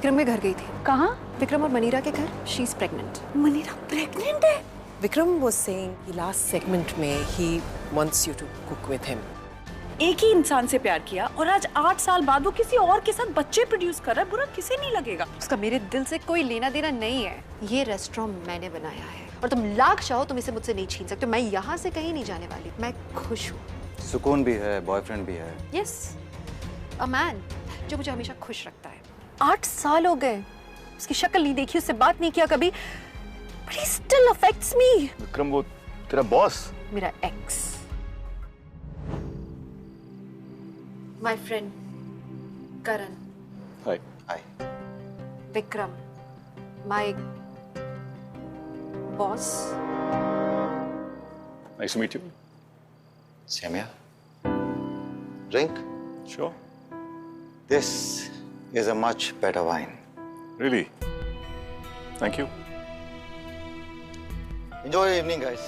विक्रम के घर गई थी। कहाँ? विक्रम और मनीरा के घर। She is pregnant. Manira pregnant है? विक्रम was saying कि last segment में he wants you to cook with him. एक ही इंसान से प्यार किया और आज 8 साल बाद वो किसी और के साथ बच्चे प्रोड्यूस कर रहा है। बुरा किसे नहीं लगेगा? उसका मेरे दिल से कोई लेना देना नहीं है। ये रेस्टोरेंट मैंने बनाया है और तुम लाख चाहो तुम इसे मुझसे नहीं छीन सकते। मैं यहाँ से कहीं नहीं जाने वाली। मैं खुश हूँ। सुकून भी है, बॉयफ्रेंड भी है। यस, अ मैन जो मुझे हमेशा खुश रखता है। 8 साल हो गए, उसकी शक्ल नहीं देखी, उससे बात नहीं किया कभी, but he still affects me. Vikram वो तेरा बॉस? मेरा x. My friend Karan. Hi. Hi. Vikram my boss. Nice to meet you. Same here. Drink? Sure. This is a much better wine. Really? Thank you. Enjoy your evening, guys.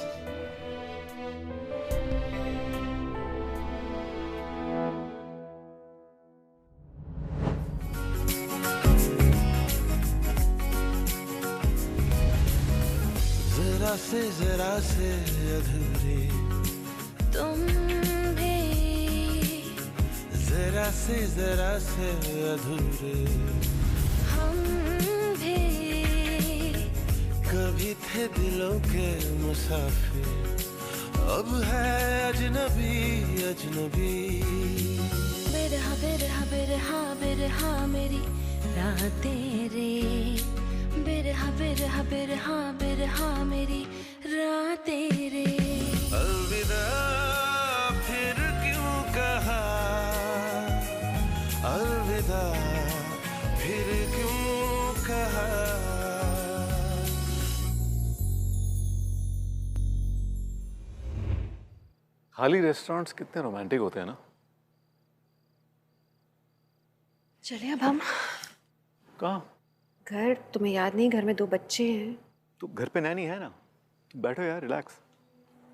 जरा से अधूरे तुम भी, जरा से अधूरे हम भी, कभी थे दिलों के मुसाफिर, अब है अजनबी अजनबी। बिरहा बिरहा बिरहा बिरहा मेरी रातें रे, बिरहा बिरहा बिरहा बिरहा मेरी रातें रे। अलविदा फिर क्यों कहा, अलविदा फिर क्यों कहा। खाली रेस्टोरेंट्स कितने रोमांटिक होते हैं ना। चलिए अब हम। कहाँ? घर। तुम्हें याद नहीं, घर में 2 बच्चे हैं। तो घर पे नैनी है ना, तो बैठो यार, रिलैक्स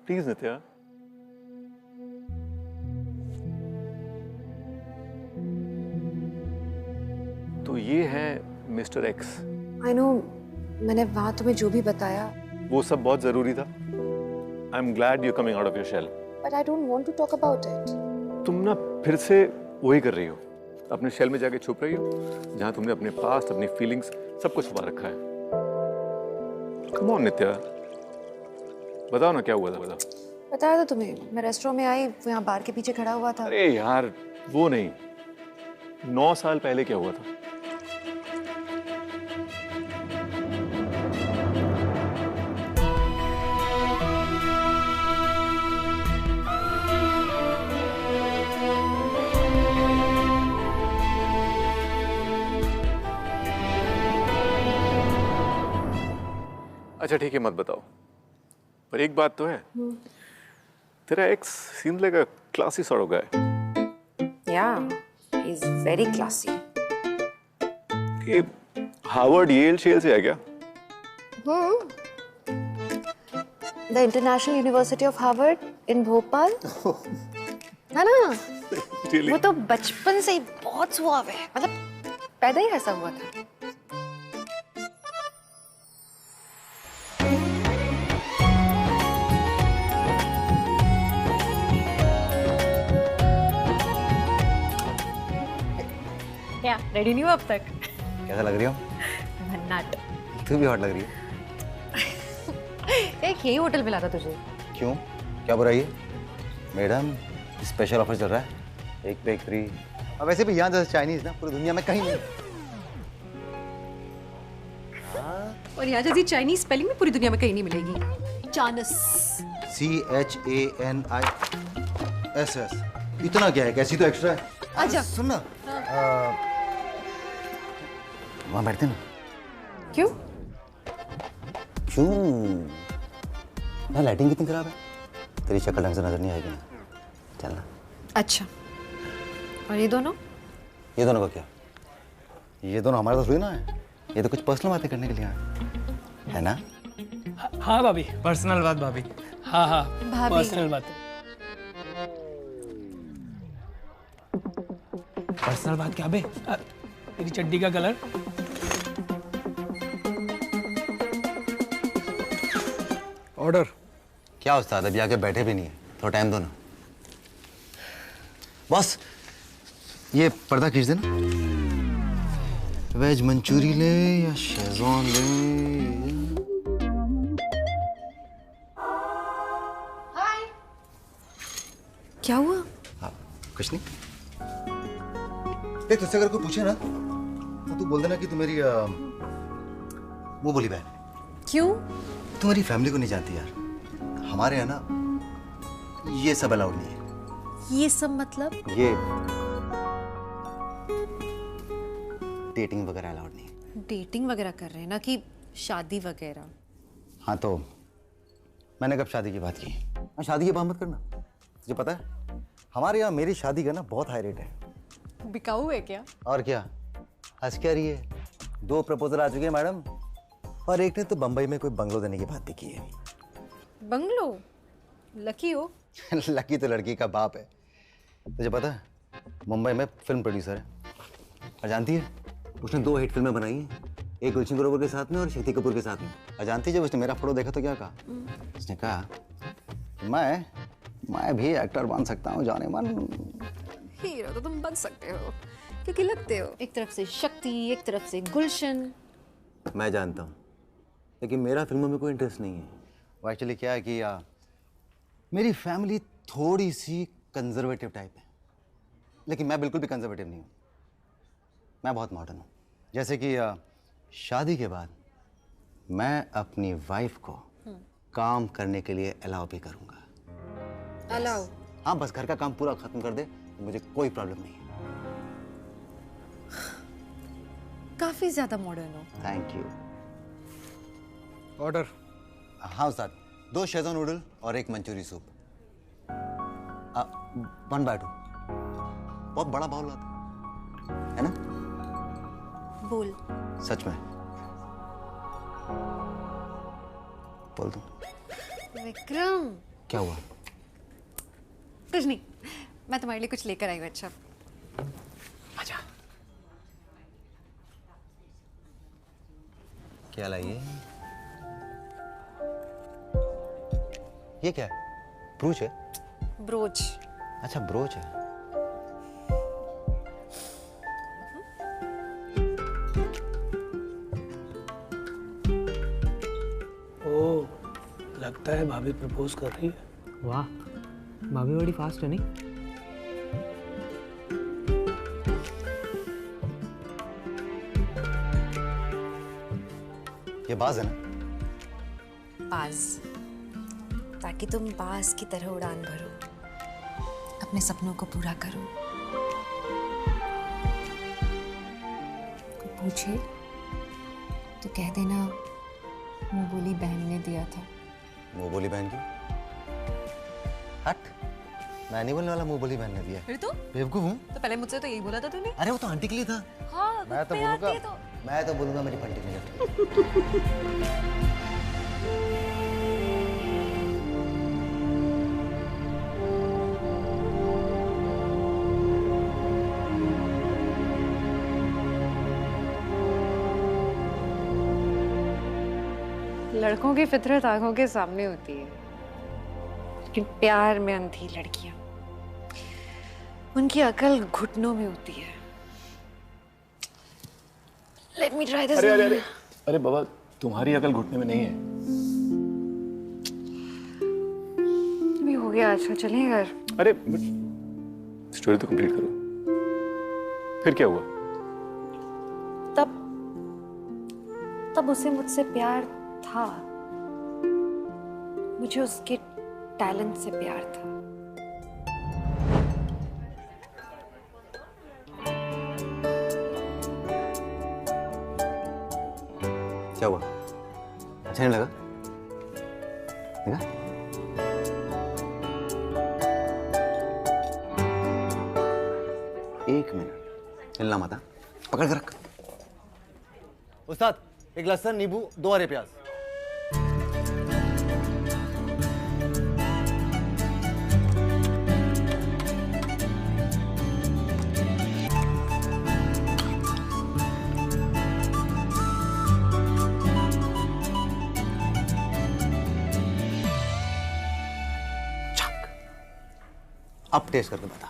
प्लीज नित्या। तो ये है मिस्टर एक्स। आई नो, मैंने वहां तुम्हें जो भी बताया वो सब बहुत जरूरी था। I am glad you coming out of your shell. But I don't want to talk about it. तुम ना फिर से वही कर रही हो, अपने शेल में जाके छुप रही हो जहां तुमने अपने पास्ट, अपनी फीलिंग्स सब कुछ छुपा रखा है। कम ऑन नित्या, बताओ ना क्या हुआ था। बताया था तुम्हें, मैं रेस्टोरेंट में आई, वो यहाँ बार के पीछे खड़ा हुआ था। अरे यार वो नहीं, 9 साल पहले क्या हुआ था। अच्छा ठीक है, मत बताओ, पर एक बात तो है, तेरा ex seems like a classy sort of guy. Yeah, he is very classy. ये हार्वर्ड येल शेल से है क्या? The international university of Harvard in Bhopal है ना। Really? वो तो बचपन से ही बहुत सुहाव है, मतलब पैदा ही ऐसा हुआ था। क्या रेडी नहीं हुआ अब तक? कैसा लग रही हो? भन्नाट। तू भी हॉट लग रही है। एक यही होटल मिला था तुझे। क्यों, क्या बुराई है? मैडम स्पेशल ऑफर चल रहा है, 1 पे 1 फ्री। अब वैसे भी यहाँ जैसे चाइनीज ना पूरी दुनिया में कहीं नहीं। और यहाँ जैसी चाइनीज स्पेलिंग में पूरी दुनिया में कहीं नहीं मिलेगी। चानस। CHANISS। इतना क्या है, कैसी तो एक्स्ट्रा है। आजा। सुन ना, वहाँ बैठते ना। क्यों? क्यों? यहाँ लाइटिंग कितनी खराब है, तेरी शक्ल ढंग से नजर नहीं आएगी ना। चलना। अच्छा, और ये दोनों? ये दोनों का क्या? ये दोनों हमारे साथ हुई ना है, ये तो कुछ पर्सनल बातें करने के लिए आए है ना। हाँ भाभी, पर्सनल बात भाभी। हाँ हाँ भाभी। पर्सनल बात। पर्सनल बात क्या बे? तेरी चड्डी का कलर ऑर्डर। क्या उस्ताद, अभी आके बैठे भी नहीं है, थोड़ा टाइम दो ना। बॉस, ये पर्दा खींच देना। वेज मंचूरी ले या शेजवान ले? क्या हुआ? हाँ, कुछ नहीं। देख, तुझसे अगर कोई पूछे ना तो तू बोल देना कि तू मेरी वो बोली बहन। क्यों? तुम्हारी फैमिली को नहीं जानती यार। हमारे यहाँ ना ये सब अलाउड नहीं है। ये सब मतलब? ये डेटिंग वगैरह अलाउड नहीं है। डेटिंग वगैरह कर रहे हैं ना, कि शादी वगैरह? हाँ, तो मैंने कब शादी की बात की? हाँ, शादी की बात मत करना। तुझे पता है हमारे यहाँ मेरी शादी का ना बहुत हाई रेट है। बिकाऊ है क्या? और क्या, हंस क्या रही है? 2 प्रपोजल आ चुके हैं मैडम, और एक ने तो बंबई में कोई बंगलो देने की बात भी की है। बंगलो? लकी हो। लकी तो लड़की का बाप है। तुझे पता है मुंबई में फिल्म प्रोड्यूसर है, और जानती है उसने 2 हिट फिल्में बनाई हैं, एक गुलशन ग्रोवर के साथ में और शक्ति कपूर के साथ में। और जानती है जब उसने मेरा फोटो देखा तो क्या कहा? उसने कहा मैं भी एक्टर बन सकता हूँ, जाने मन। हीरो तो तुम बन सकते हो, क्योंकि लगते हो एक तरफ से शक्ति, एक तरफ से गुलशन। मैं जानता हूँ, लेकिन मेरा फिल्मों में कोई इंटरेस्ट नहीं है। वो एक्चुअली क्या है कि मेरी फैमिली थोड़ी सी कंजर्वेटिव टाइप है, लेकिन मैं बिल्कुल भी कंजर्वेटिव नहीं हूँ। मैं बहुत मॉडर्न हूँ। जैसे कि शादी के बाद मैं अपनी वाइफ को काम करने के लिए अलाउ भी करूँगा। अलाउ? हाँ, बस घर का काम पूरा खत्म कर दे, मुझे कोई प्रॉब्लम नहीं है। काफी ज्यादा मॉडर्न हो। Thank you. ऑर्डर। हाँ उस्ताद, 2 शेजवान नूडल और 1 मंचूरी सूप। 1 बाय 2। बहुत बड़ा बाउल आता है ना? बोल। सच में बोल दूं? विक्रम। क्या हुआ? कुछ नहीं, मैं तुम्हारे लिए कुछ लेकर आई हूँ। अच्छा, आजा। क्या लाइए? ये क्या है? ब्रूच है? ब्रोच। अच्छा, ब्रोच है। ओ, लगता है भाभी प्रपोज कर रही है। वाह, भाभी बड़ी फास्ट है नहीं? ये बाज है ना? बाज, ताकि तुम बाज की तरह उड़ान भरो, अपने सपनों को पूरा करो। कोई पूछे तो कह देना मुंह बोली बहन ने दिया था। मुंह बोली बहन की? हट, मैं नहीं बोलने वाला मुंह बोली बहन ने दिया। फिर तो बेवकूफ हूँ। पहले मुझसे तो यही बोला था तूने। अरे वो तो आंटी के लिए था। हाँ, मैं तो बोलूंगा मेरी पंटी नहीं लगती। लड़कों की फितरत आंखों के सामने होती है, लेकिन प्यार में अंधी लड़कियां, उनकी अकल घुटनों में होती है। Let me try this. अरे बाबा, तुम्हारी अकल घुटने में नहीं है। भी हो गया, अच्छा चलिए घर। अरे स्टोरी तो कंप्लीट करो। फिर क्या हुआ? तब उसे मुझसे प्यार था, मुझे उसके टैलेंट से प्यार था। क्या हुआ? अच्छा नहीं लगा? लगा? एक मिनट, हिलना मत। पकड़ कर रख। उस्ताद, 1 लहसुन, नींबू, 2 हरे प्याज। अब टेस्ट करके बता।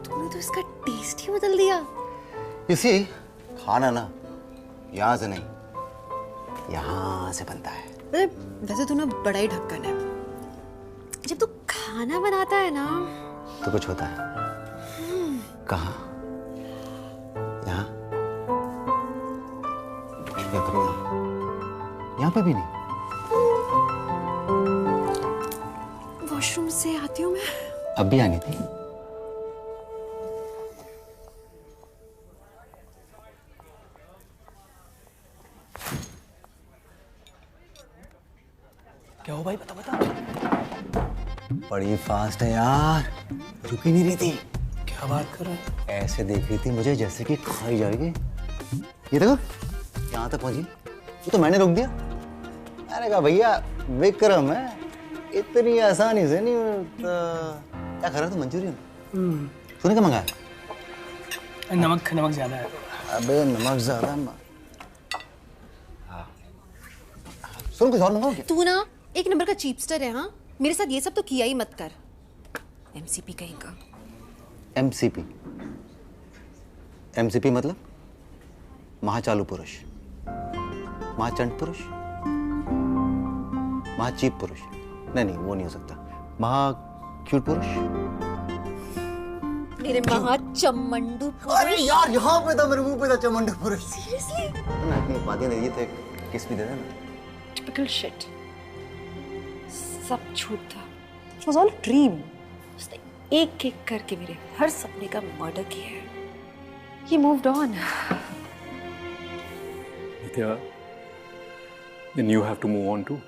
तूने तो इसका टेस्ट ही बदल दिया। इसी खाना ना यहाँ से नहीं, यहाँ से बनता है। वैसे तू ना बड़ा ही ढक्कन है। जब तू खाना बनाता है ना तो कुछ होता है। कहाँ? यहाँ? या फिर यहाँ पे भी नहीं? वॉशरूम से आती हूँ मैं। अब भी आनी थी। क्या हो भाई, बता बता। बड़ी फास्ट है यार, रुक ही नहीं रही थी। क्या बात कर रहा है? ऐसे देख रही थी मुझे जैसे कि खाई जाएगी। ये देखो यहाँ तक पहुंची, वो तो मैंने रोक दिया। मैंने कहा भैया विक्रम है, इतनी आसानी से नहीं होता। क्या खा रहा था? मंचूरियन? तूने क्या मंगाया? नमक ज्यादा है। अबे नमक ज्यादा। सुन कुछ और मंगाओ क्या? तू ना एक नंबर का चीपस्टर है। हाँ, मेरे साथ ये सब तो किया ही मत कर। एमसीपी कहीं का। एमसीपी? एमसीपी मतलब महाचालू पुरुष, महाचंड पुरुष, महाचीप पुरुष। नहीं वो नहीं हो सकता। महा क्यूट पुरुष। मेरे महाचमंडू पुरुष। अरे यार यहाँ पे था, मेरे मुंह पे था चमंडू पुरुष। सीरियसली? ना इतनी बातें नहीं, ये तो किस भी दे देना। Typical shit. सब झूठ था। It was all a dream. उसने एक एक करके मेरे हर सपने का मर्डर किया है। He moved on. Nitya, then you have to move on too.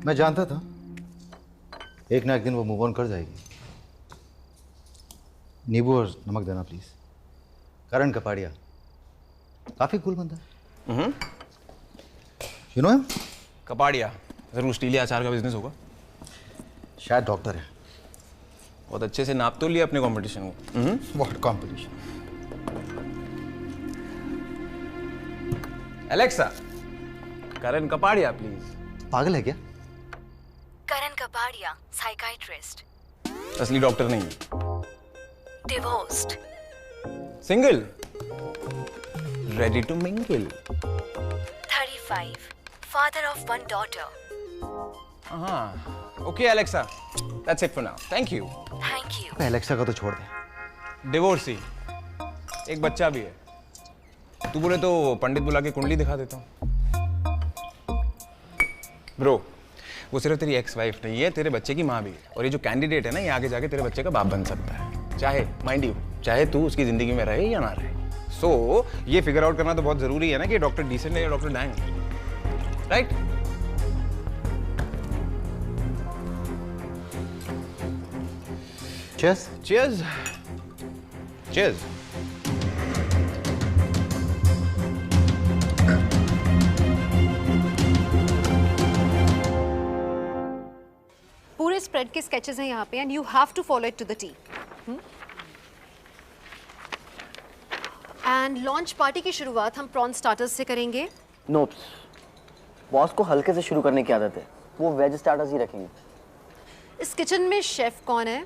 मैं जानता था एक ना एक दिन वो मूव ऑन कर जाएगी। नींबू और नमक देना प्लीज। करण कपाड़िया काफी कूल बंदा है। You know him? कपाड़िया जरूर स्टील या अचार का बिजनेस होगा। शायद डॉक्टर है। बहुत अच्छे से नाप तो लिया अपने कंपटीशन को। What competition? Alexa, Karan Kapadia please. पागल है क्या? करण कपाड़िया, साइकाइट्रिस्ट, असली डॉक्टर नहीं है। Divorced, single, ready to mingle, 35, father of one daughter. हाँ, okay Alexa, that's it for now, thank you. Thank you. Alexa का तो छोड़ दे। डिवोर्सी, एक बच्चा भी है। तू बोले तो पंडित बुला के कुंडली दिखा देता हूँ। ब्रो, वो सिर्फ तेरी एक्स वाइफ नहीं है, तेरे बच्चे की माँ भी है। और ये जो कैंडिडेट है ना, ये आगे जाके तेरे बच्चे का बाप बन सकता है। चाहे माइंड यू, चाहे तू उसकी जिंदगी में रहे या ना रहे। सो ये फिगर आउट करना तो बहुत जरूरी है ना कि डॉक्टर डिसेंट है या doctor dang, right? Cheers. Cheers. Cheers. पूरे स्प्रेड के स्केचेस हैं यहाँ पे and you have to follow it to the T. And launch party की शुरुआत हम प्रॉन स्टार्टर्स से करेंगे। नोप्स, बॉस को हल्के से शुरू करने की आदत है, वो वेज स्टार्टर्स ही रखेंगे। इस किचन में शेफ कौन है?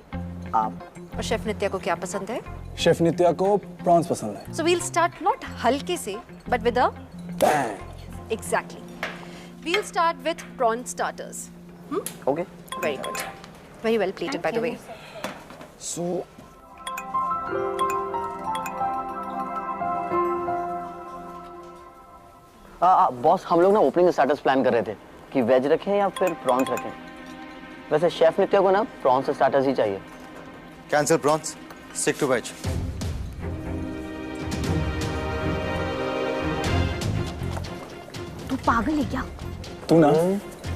आप। और शेफ नित्या को क्या पसंद है? शेफ नित्या को प्रॉन्स पसंद है। सो वील स्टार्ट नॉट हल्के से but with a bang. Exactly. We'll start with prawn starters. Okay, very good, very well plated by the way. So boss, हम लोग ना ओपनिंग स्टार्टर्स प्लान कर रहे थे कि वेज रखें या फिर प्रॉन्स रखें। वैसे शेफ नित्या को ना प्रॉन्स स्टार्टर्स ही चाहिए। Cancel prawns, stick to veg. तू पागल है क्या? तू ना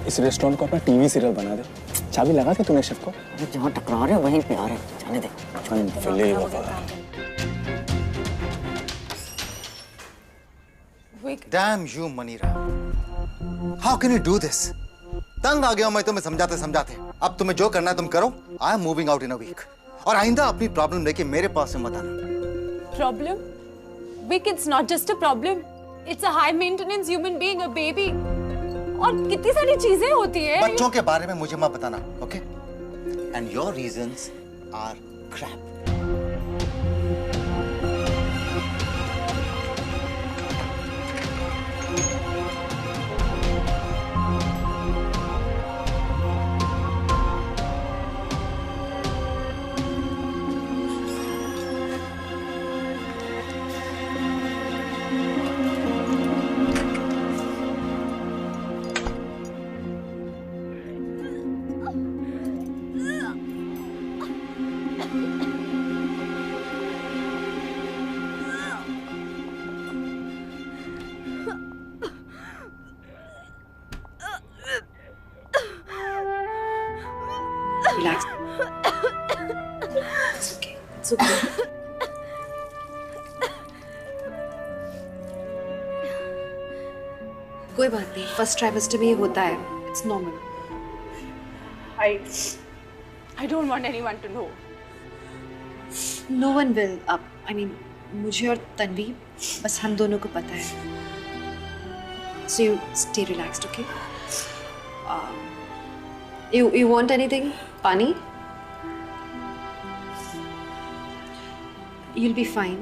इस रेस्टोरेंट को अपना टीवी सीरियल बना दे। चाबी लगा के तूने शेफ को? अरे जहाँ टकरा रहे वहीं पे आ रहे, जाने दे। Damn you, Manira. How can you do this? तंग आ गया हूं मैं तुम्हें समझाते समझाते। अब तुम्हें जो करना है तुम करो। I am moving out in a week. और आइंदा अपनी प्रॉब्लम लेके मेरे पास से मत आना। Problem? Vik, it's not just a problem, it's a high maintenance human being, a baby. और कितनी सारी चीजें होती है। बच्चों के बारे में मुझे मत बताना, okay? And your reasons are crap. Relax. It's okay. It's okay. कोई बात नहीं, फर्स्ट ट्राइमेस्टर में ये होता है, it's normal. I don't want anyone to know. No one will. I mean, मुझे और तन्वी, बस हम दोनों को पता है। So you stay relaxed, okay? You want anything? Pani? You'll be fine.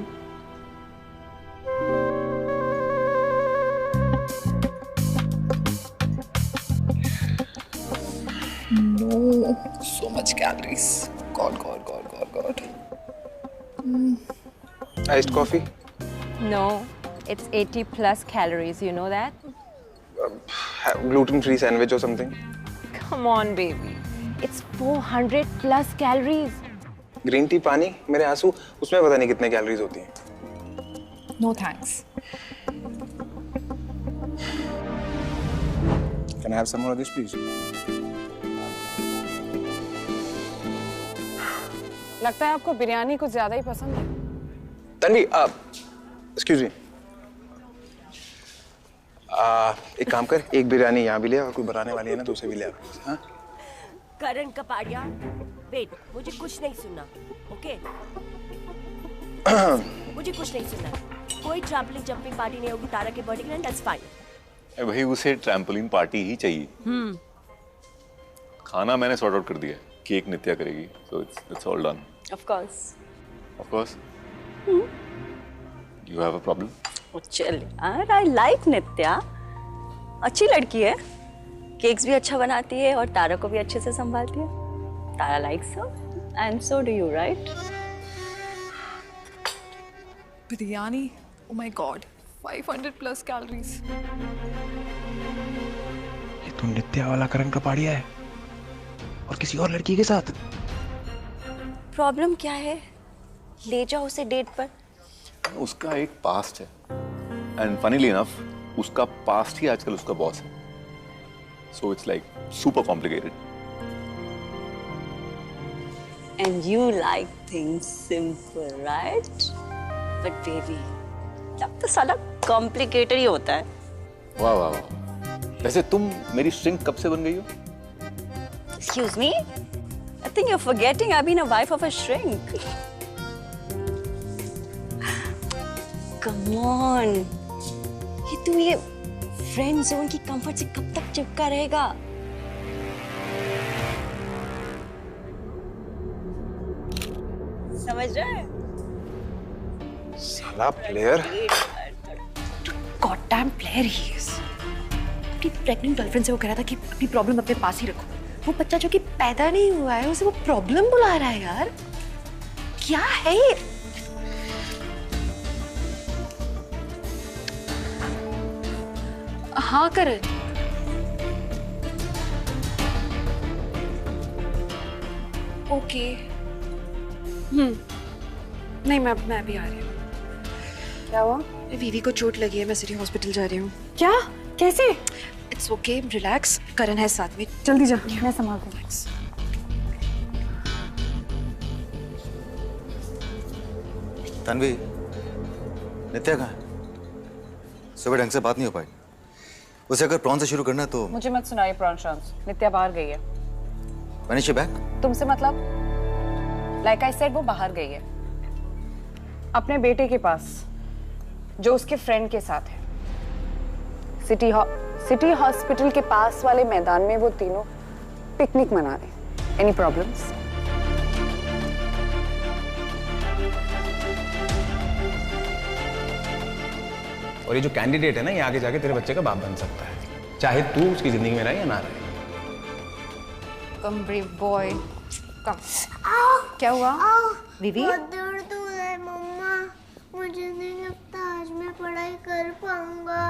No, so much calories. God. Iced coffee? No, it's 80 plus calories, you know that? Gluten-free sandwich or something? Come on, baby. It's 400 plus calories. Green tea, पानी, मेरे आंसू, उसमें पता नहीं कितने calories होती हैं। No thanks. Can I have some more of this, please? लगता है आपको बिरयानी कुछ ज्यादा ही पसंद है। Tanvi, excuse me. एक काम कर, एक बिरयानी यहाँ भी ले और कोई बनाने वाली है ना तो उसे भी ले आ। हाँ? करण कपाड़िया, वेट, मुझे कुछ नहीं सुनना, ओके? मुझे कुछ नहीं सुनना। कोई ट्रैम्पोलिन जंपिंग पार्टी नहीं होगी तारा के बर्थडे के लिए, दैट्स फाइन। भाई उसे ट्रैम्पोलिन पार्टी ही चाहिए। खाना मैंने सॉर्ट आउट कर दिया, केक नित्या करेगी, so it's all done. Of course. Of course. You have a problem? चल यार, I like नित्या, अच्छी लड़की है, केक्स भी अच्छा बनाती है और तारा को भी अच्छे से संभालती है। तारा likes her and so do you, right? Biryani? Oh my God, 500 plus calories. ये तो नित्या वाला करण कपाड़िया है और किसी और लड़की के साथ। प्रॉब्लम क्या है? ले जाओ उसे डेट पर। उसका एक पास्ट है एंड फनीली इनफ उसका पास्ट ही आजकल उसका बॉस है, so it's like super complicated. And you like things simple, right? But baby, तब तो साला कॉम्प्लिकेटेड ही होता है। वाह वाह वाह। वैसे तुम मेरी श्रिंक कब से बन गई हो? Excuse me? I think you're forgetting I've been a wife of a shrink. Come on. ये फ्रेंड जोन की कंफर्ट से कब तक चिपका रहेगा? समझ रहा है? साला player. Goddamn player he is. अपनी प्रेग्नेंट गर्लफ्रेंड से वो कह रहा था कि अपनी प्रॉब्लम अपने पास ही रखो। वो बच्चा जो कि पैदा नहीं हुआ है उसे वो प्रॉब्लम बुला रहा है यार। क्या है ये? हाँ करण। ओके। नहीं मैं अभी आ रही हूँ। क्या हुआ? वीवी को चोट लगी है, मैं सिटी हॉस्पिटल जा रही हूँ। क्या? कैसे? इट्स ओके, रिलैक्स, करण है साथ में। जल्दी जा, मैं संभालती हूँ। तन्वी, नित्या कहाँ है? सुबह ढंग से बात नहीं हो पाई। उसे अगर प्रॉन से शुरू करना है तो मुझे मत सुनाइए प्रॉन शॉन्स। नित्या बाहर गई है। When is she back? तुमसे मतलब? लाइक आई सेड वो बाहर गई है अपने बेटे के पास जो उसके फ्रेंड के साथ है। सिटी हॉस्पिटल के पास वाले मैदान में वो तीनों पिकनिक मना रहे। Any problems? और ये जो कैंडिडेट है ना, ये आगे जाके तेरे बच्चे का बाप बन सकता है, चाहे तू उसकी जिंदगी में रहे या ना रहे। कम ब्रेव बॉय, कम। क्या हुआ? दीदी? बहुत दर्द हो रहा है मम्मा। मुझे नहीं लगता आज मैं पढ़ाई कर पाऊंगा।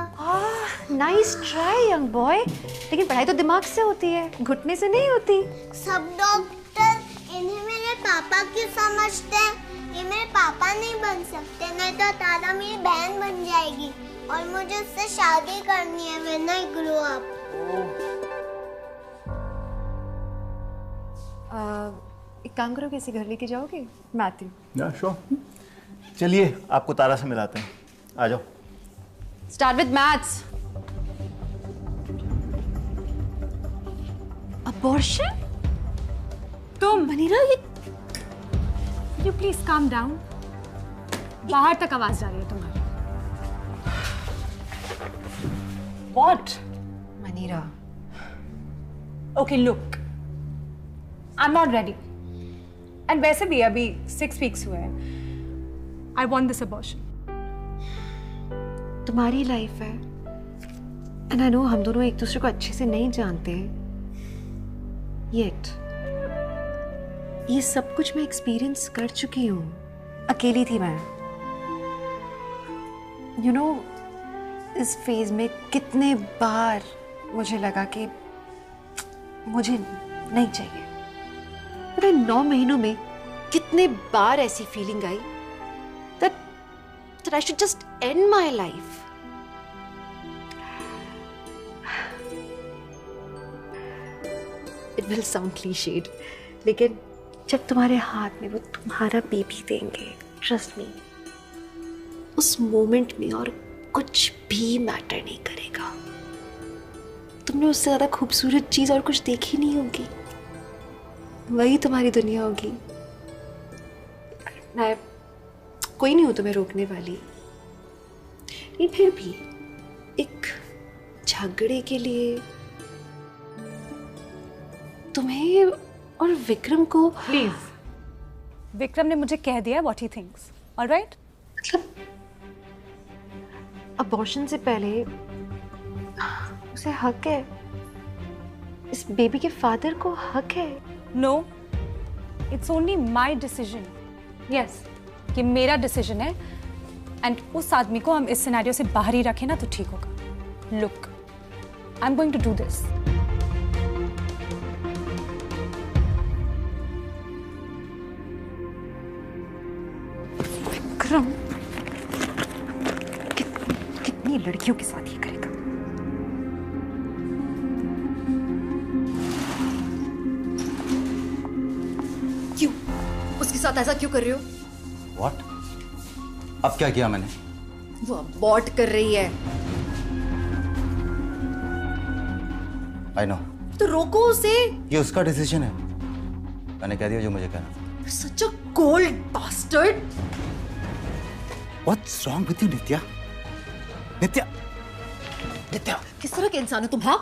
नाइस ट्राई यंग बॉय, लेकिन पढ़ाई तो दिमाग से होती है, घुटने से नहीं होती। सब डॉक्टर इन्हें मेरे पापा क्यों समझते हैं? ये मेरे पापा नहीं बन सकते, नहीं तो तारा मेरी बहन बन जाएगी और मुझे उससे शादी करनी है when I grow up। एक काम करो, किसी घर लेके जाओगे? मैथ्यू। या श्योर। चलिए आपको तारा से मिलाते हैं, आ जाओ। Start with maths. अबॉर्शन? तुम मनीरा, you please calm down। बाहर तक आवाज जा रही है तुम्हारी। What? Manira. Okay, look, I'm not ready। And वैसे भी अभी 6 weeks हुए हैं। I want this abortion। तुम्हारी लाइफ है, एंड आई नो हम दोनों एक दूसरे को अच्छे से नहीं जानते, येट ये सब कुछ मैं एक्सपीरियंस कर चुकी हूँ। अकेली थी मैं। यू नो इस फेज में कितने बार मुझे लगा कि मुझे नहीं चाहिए। पता है 9 महीनों में कितने बार ऐसी feeling I that I should just end my life। It will sound cliched, लेकिन जब तुम्हारे हाथ में वो तुम्हारा बेबी देंगे, ट्रस्ट मी, उस मोमेंट में और कुछ भी मैटर नहीं करेगा। तुमने उससे ज्यादा खूबसूरत चीज और कुछ देखी नहीं होगी, वही तुम्हारी दुनिया होगी। मैं कोई नहीं हूं तुम्हें रोकने वाली, लेकिन फिर भी एक झगड़े के लिए तुम्हें और विक्रम को। प्लीज, विक्रम ने मुझे कह दिया व्हाट ही थिंक्स, ऑलराइट? मतलब अबॉर्शन से पहले उसे हक है, इस बेबी के फादर को हक है। No, it's only my decision. Yes, कि मेरा डिसीजन है, एंड उस आदमी को हम इस सिनेरियो से बाहर ही रखें ना तो ठीक होगा। Look, I am going to do this. Vikram कितनी लड़कियों के साथ ये करेगा? क्यों उसके साथ ऐसा क्यों कर रहे हो? What? अब क्या किया मैंने? वो अबॉर्ट कर रही है। I know। तो रोको उसे। ये उसका डिसीजन है, मैंने कह दिया जो मुझे कहना। Such a cold bastard। What's wrong with you, नित्या? नित्या, नित्या, किस तरह के इंसान हो तुम? हाँ?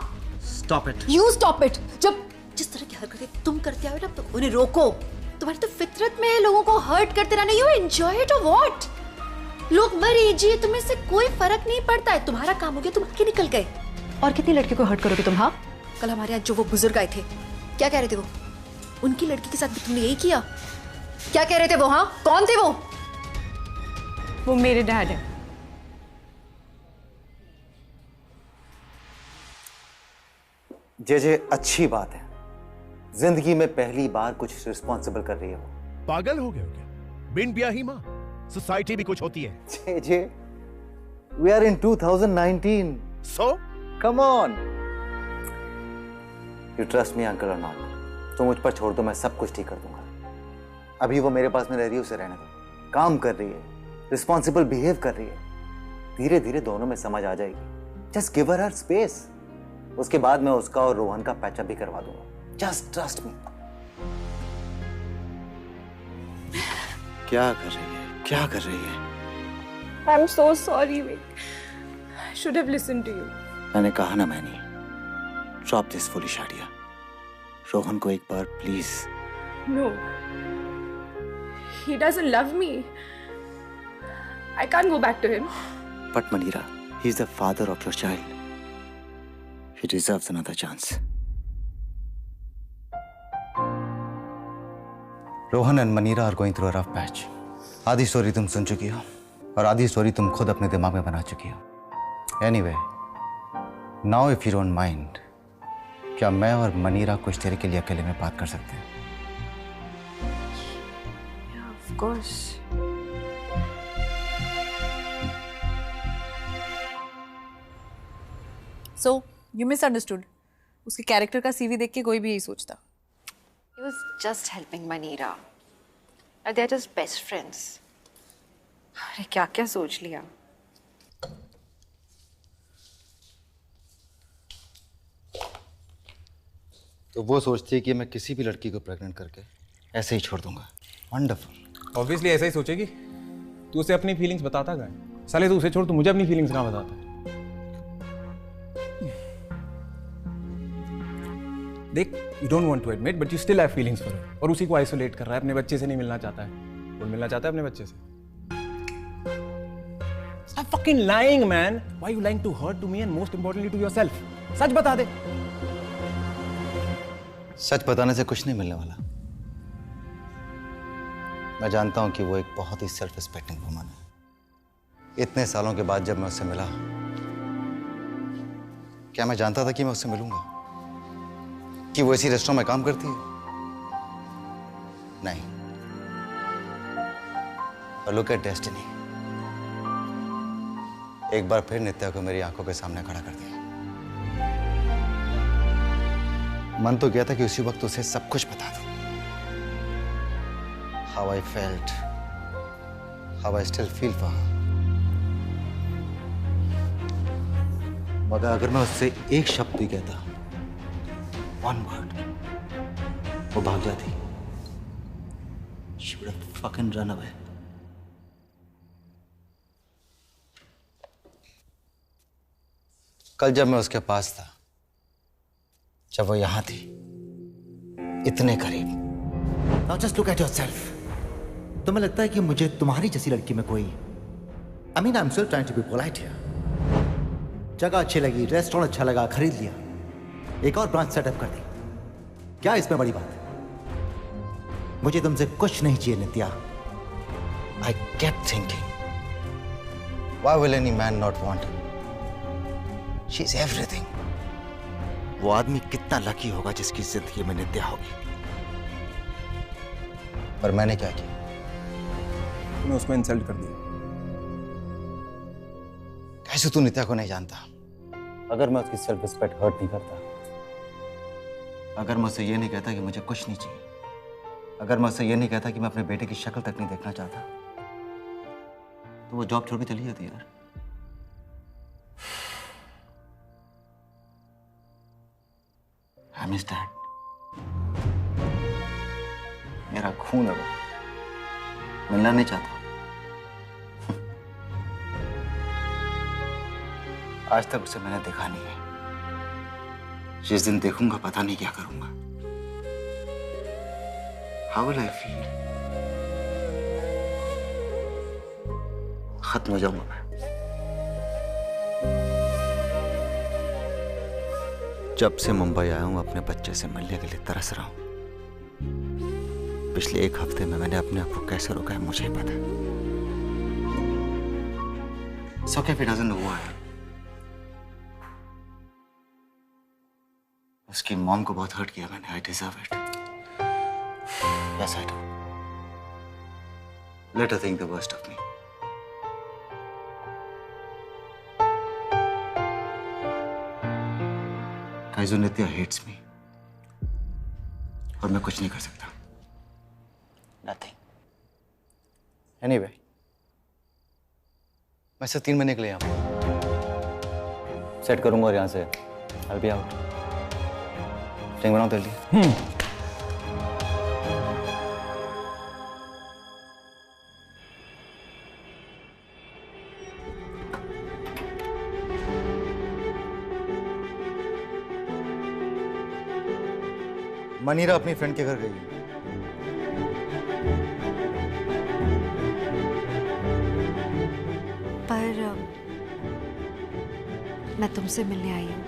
Stop it। You stop it। जब जिस तरह की हरकतें तुम करते आओ ना, तो उन्हें रोको। तुम्हारी तो फितरत में है लोगों को हर्ट करते रहना। You enjoy it or what? लोग मरे जिए तुम्हें से कोई फर्क नहीं पड़ता है। तुम्हारा काम हो गया, तुम आगे निकल गए। और कितनी लड़कियों को हर्ट करोगे तुम? हाँ, कल हमारे यहाँ जो वो बुजुर्ग आए थे, क्या कह रहे थे वो? उनकी लड़की के साथ भी तुमने यही किया? क्या कह रहे थे वो? हाँ, कौन थे वो? वो मेरे डैड है। जे अच्छी बात है, जिंदगी में पहली बार कुछ रिस्पॉन्सिबल कर रही है वो। पागल हो गए हो क्या? बिन ब्याही माँ, सोसाइटी भी कुछ होती है। जे we are in 2019। So? Come on। You trust me uncle or not? तो मुझ पर छोड़ दो, मैं सब कुछ ठीक कर दूंगा। अभी वो मेरे पास में रह रही है, उसे रहने दो। काम कर रही है, रिस्पॉन्सिबल बिहेव कर रही है, धीरे धीरे दोनों में समझ आ जाएगी। Just give her space. उसके बाद मैं उसका और रोहन का पैचअप भी करवा दूंगा। Just trust me. क्या कर रही है, क्या कर रही है? I'm so sorry, Vic. I should have listened to you. मैंने कहा ना many, drop this foolish idea. Rohan को एक बार please. No. He doesn't love me. I can't go back to him. But Manira, he's the father of your child. He deserves another chance. Rohan and Manira are going through a rough patch. आधी story तुम सुन चुकी हो और आधी story तुम खुद अपने दिमाग में बना चुकी हो। Anyway, now if you don't mind, क्या मैं और मनीरा कुछ देर के लिए अकेले में बात कर सकते हैं? Yeah, of course. So, you misunderstood. उसके कैरेक्टर का सीवी देख के कोई भी यही सोचता। He was just helping Manira. And they're just best friends. अरे क्या क्या सोच लिया। तो वो सोचती है कि मैं किसी भी लड़की को प्रेग्नेंट करके ऐसे ही छोड़ दूंगा। वंडरफुल। ऑब्वियसली ऐसा ही सोचेगी। तू उसे अपनी फीलिंग्स बताता क्या है? साले तू उसे छोड़, तू मुझे अपनी फीलिंग्स कहाँ बताता है? देख, you don't want to admit, but you still have feelings for her. और उसी को आइसोलेट कर रहा है, अपने बच्चे से नहीं मिलना चाहता है। कौन मिलना चाहता है अपने बच्चे से? Stop fucking lying, man. Why are you lying to her, to me, and most importantly to yourself? सच बता दे। सच बताने से कुछ नहीं मिलने वाला। मैं जानता हूं कि वो एक बहुत ही सेल्फ रिस्पेक्टिंग वुमन है। इतने सालों के बाद जब मैं उससे मिला, क्या मैं जानता था कि मैं उससे मिलूंगा? कि वो इसी रेस्टोरेंट में काम करती है? नहीं। और लुक एट डेस्टिनी, एक बार फिर नित्या को मेरी आंखों के सामने खड़ा कर दिया। मन तो किया था कि उसी वक्त उसे सब कुछ बता दूं। How I felt, how I still feel for her. मगर अगर मैं उससे एक शब्द भी कहता, one word, वो भाग जाती। She would have fucking run away. कल जब मैं उसके पास था, जब वो यहां थी, इतने करीब। Now just look at yourself. तुम्हें लगता है कि मुझे तुम्हारी जैसी लड़की में कोई I mean, I'm still trying to be polite here. जगह अच्छी लगी, रेस्टोरेंट अच्छा लगा, खरीद लिया, एक और ब्रांच सेटअप कर दी। क्या इसमें बड़ी बात है? मुझे तुमसे कुछ नहीं चाहिए नित्या। I kept thinking, why will any man not want her? She's everything. वो आदमी कितना लकी होगा जिसकी जिंदगी में नित्या होगी। पर मैंने क्या किया? तूने उसको इंसल्ट कर दिया। कैसे तू नित्या को नहीं जानता? अगर मैं उसकी सेल्फ रिस्पेक्ट हर्ट नहीं करता, अगर मैं उससे ये नहीं कहता कि मुझे कुछ नहीं चाहिए, अगर मैं उससे ये नहीं कहता कि मैं अपने बेटे की शक्ल तक नहीं देखना चाहता, तो वो जॉब छोड़ के चली जाती यार। I miss that. मेरा खून है वो, मिलना नहीं चाहता। आज तक उसे मैंने देखा नहीं है। जिस दिन देखूंगा पता नहीं क्या करूंगा। How will I feel? खत्म हो जाऊंगा मैं। जब से मुंबई आया हूं अपने बच्चे से मिलने के लिए तरस रहा हूं। पिछले एक हफ्ते में मैंने अपने आप को कैसे रोका है मुझे ही पता है। So if he doesn't know who I am. उसकी मॉम को बहुत हर्ट किया मैंने। I deserve it. Yes, I do. Let her think the worst of me. Kaizu Nitya hates me. और मैं कुछ नहीं कर सकता। Nothing. Anyway, मैं सिर्फ 3 महीने के लिए आऊँ। सेट करूंगा और यहाँ से I'll be out. ड्रिंक बनाओ तेरे लिए। मनीरा अपनी फ्रेंड के घर गई है। पर मैं तुमसे मिलने आई हूँ।